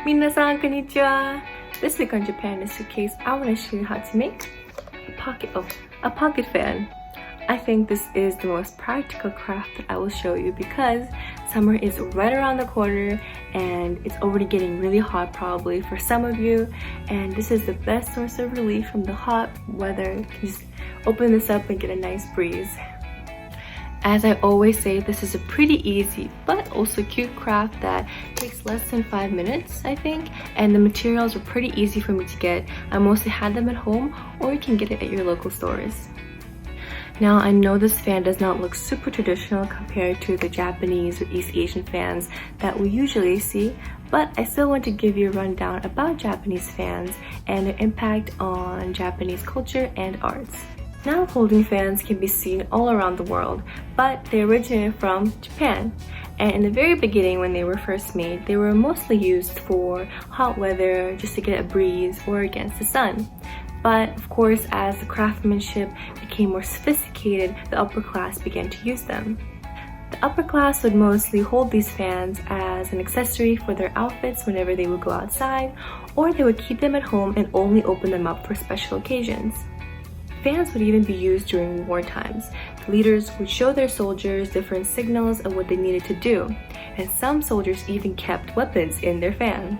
Minasan konnichiwa! This week on Japan in a Suitcase, I want to show you how to make a pocket fan. I think this is the most practical craft that I will show you because summer is right around the corner and it's already getting really hot probably for some of you, and this is the best source of relief from the hot weather. You can just open this up and get a nice breeze. As I always say, this is a pretty easy but also cute craft that takes less than 5 minutes, I think, and the materials are pretty easy for me to get. I mostly had them at home, or you can get it at your local stores. Now, I know this fan does not look super traditional compared to the Japanese or East Asian fans that we usually see, but I still want to give you a rundown about Japanese fans and their impact on Japanese culture and arts. Now, folding fans can be seen all around the world, but they originated from Japan. And in the very beginning, when they were first made, they were mostly used for hot weather, just to get a breeze or against the sun. But of course, as the craftsmanship became more sophisticated, the upper class began to use them. The upper class would mostly hold these fans as an accessory for their outfits whenever they would go outside, or they would keep them at home and only open them up for special occasions. Fans would even be used during war times. The leaders would show their soldiers different signals of what they needed to do, and some soldiers even kept weapons in their fan.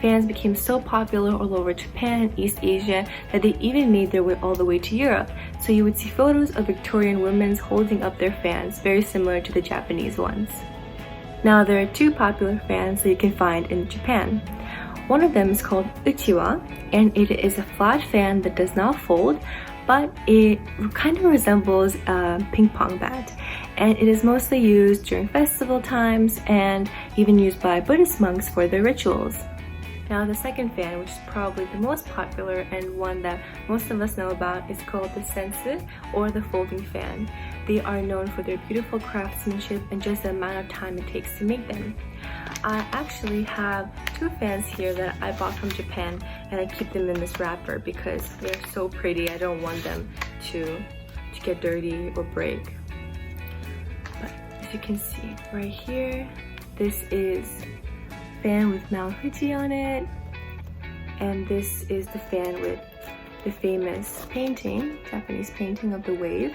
Fans became so popular all over Japan and East Asia that they even made their way all the way to Europe, so you would see photos of Victorian women holding up their fans, very similar to the Japanese ones. Now, there are two popular fans that you can find in Japan. One of them is called Uchiwa, and it is a flat fan that does not fold, but it kind of resembles a ping pong bat, and it is mostly used during festival times and even used by Buddhist monks for their rituals. Now, the second fan, which is probably the most popular and one that most of us know about, is called the sensu, or the folding fan. They are known for their beautiful craftsmanship and just the amount of time it takes to make them. I actually have two fans here that I bought from Japan, and I keep them in this wrapper because they're so pretty. I don't want them to get dirty or break. But as you can see right here, this is fan with Mount Fuji on it, and this is the fan with the famous painting, Japanese painting of the wave.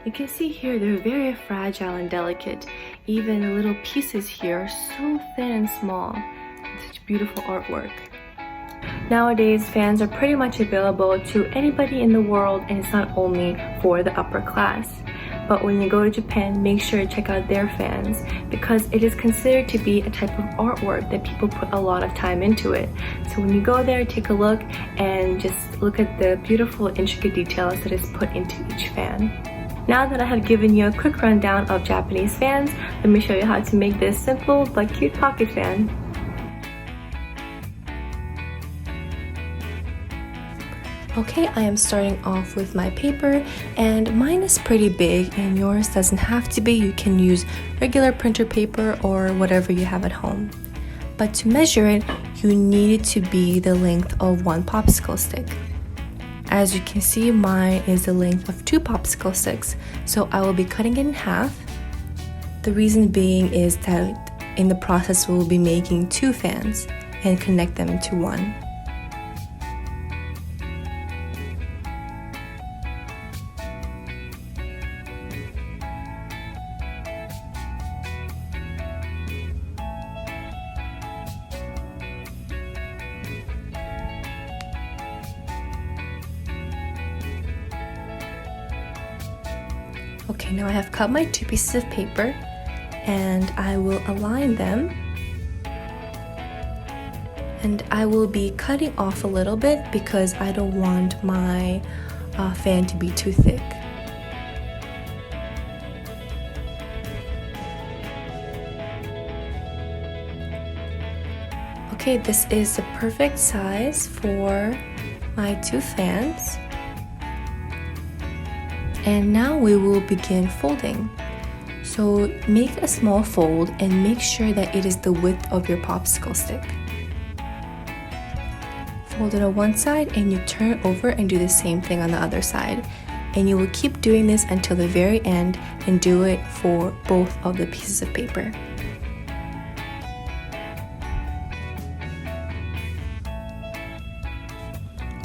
You can see here they're very fragile and delicate. Even the little pieces here are so thin and small. Such beautiful artwork. Nowadays, fans are pretty much available to anybody in the world, and it's not only for the upper class. But when you go to Japan, make sure to check out their fans because it is considered to be a type of artwork that people put a lot of time into it. So when you go there, take a look and just look at the beautiful intricate details that is put into each fan. Now that I have given you a quick rundown of Japanese fans, let me show you how to make this simple but cute pocket fan. Okay, I am starting off with my paper, and mine is pretty big and yours doesn't have to be. You can use regular printer paper or whatever you have at home. But to measure it, you need it to be the length of 1 popsicle stick. As you can see, mine is the length of 2 popsicle sticks, so I will be cutting it in half. The reason being is that in the process we will be making 2 fans and connect them into one. Okay, now I have cut my 2 pieces of paper and I will align them, and I will be cutting off a little bit because I don't want my fan to be too thick. Okay, this is the perfect size for my 2 fans. And now we will begin folding. So make a small fold and make sure that it is the width of your popsicle stick. Fold it on one side and you turn it over and do the same thing on the other side. And you will keep doing this until the very end and do it for both of the pieces of paper.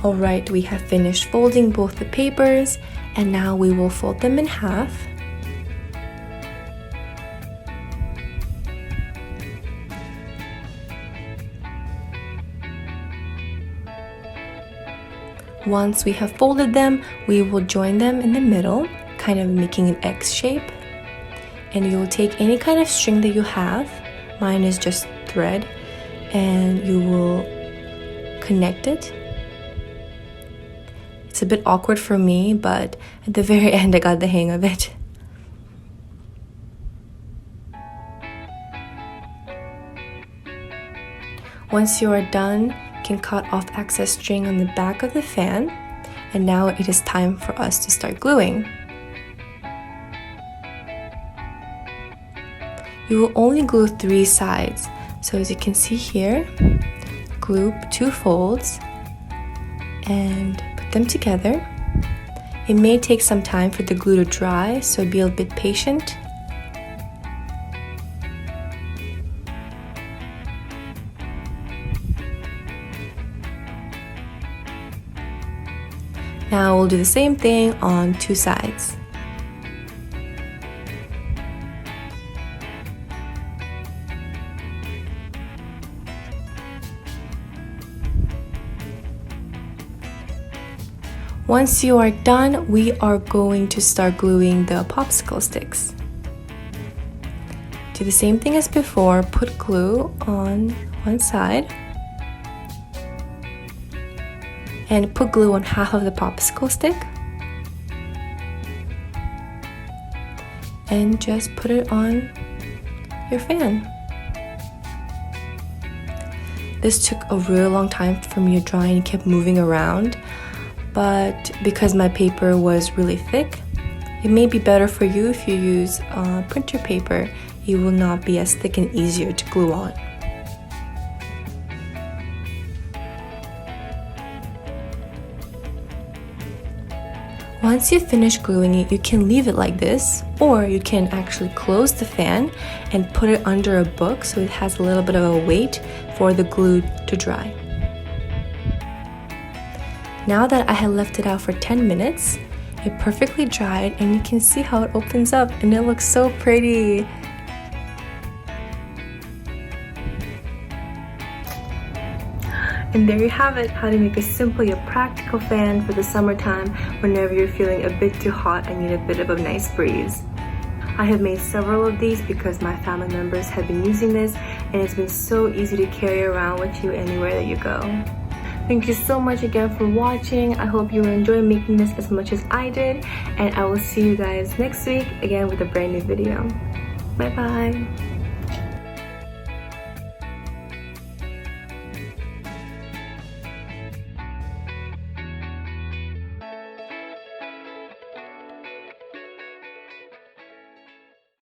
Alright, we have finished folding both the papers, and now we will fold them in half. Once we have folded them, we will join them in the middle, kind of making an X shape. And you will take any kind of string that you have, mine is just thread, and you will connect it. It's a bit awkward for me, but at the very end I got the hang of it. Once you are done, you can cut off excess string on the back of the fan, and now it is time for us to start gluing. You will only glue 3 sides, so as you can see here, glue 2 folds and put them together. It may take some time for the glue to dry, so be a bit patient. Now we'll do the same thing on 2 sides. Once you are done, we are going to start gluing the popsicle sticks. Do the same thing as before, put glue on one side and put glue on half of the popsicle stick and just put it on your fan. This took a really long time for me to dry and kept moving around. But because my paper was really thick, it may be better for you if you use printer paper. It will not be as thick and easier to glue on. Once you finish gluing it, you can leave it like this, or you can actually close the fan and put it under a book so it has a little bit of a weight for the glue to dry. Now that I had left it out for 10 minutes, it perfectly dried, and you can see how it opens up and it looks so pretty. And there you have it, how to make a simple yet practical fan for the summertime whenever you're feeling a bit too hot and need a bit of a nice breeze. I have made several of these because my family members have been using this, and it's been so easy to carry around with you anywhere that you go. Thank you so much again for watching. I hope you enjoy making this as much as I did, and I will see you guys next week again with a brand new video. Bye bye.